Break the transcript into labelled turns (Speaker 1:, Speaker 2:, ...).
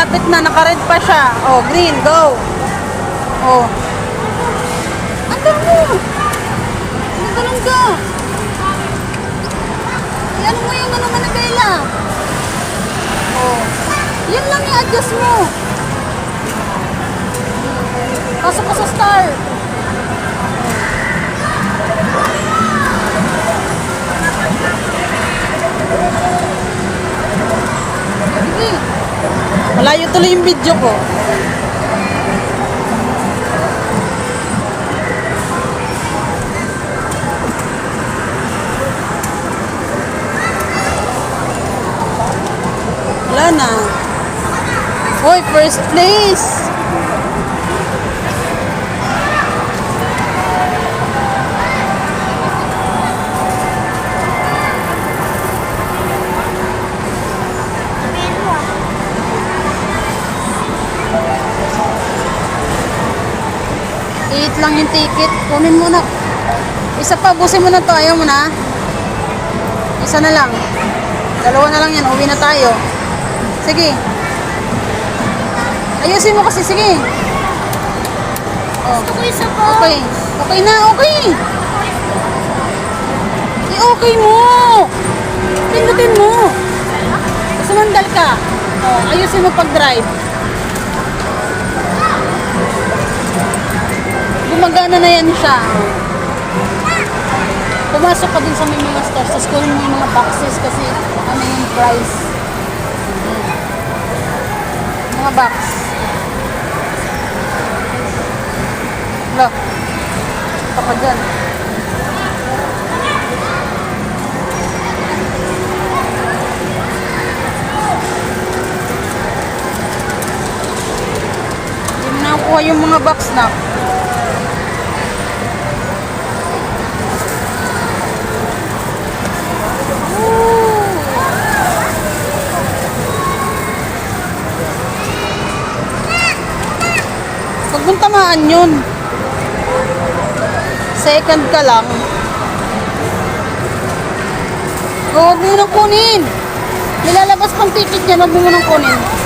Speaker 1: malapit na. Naka-red pa siya. Oh, green. Go. Oh. Andun mo. Nagtanong ka. Yan mo yung ano Manabela. Oh. Yan lang yung adjust mo. Pasok ka sa star. Sige. Malayo tuloy yung video ko. Wala na. Hoy, first place. Lang yung ticket. Kunin mo na. Isa pa, busin mo na to. Ayaw mo na. Isa na lang. Dalawa na lang yan. Uwi na tayo. Sige. Ayusin mo kasi. Sige. Oh. Okay. Okay na. Okay. I-okay mo. Pindutin mo. Sumandal ka. Oh, ayusin mo pag-drive. Gumagana na yan siya. Pumasok ka dun sa may mga stores. Tapos kunin mo yung mga boxes kasi ano yung price. Mga box. Wala. Ito ka dyan. Hindi mo nakukuha yung mga box na. Huwag mong tamaan yun. Second ka lang. Huwag mo nang kunin. Nilalabas pang ticket niya, huwag mo nang kunin.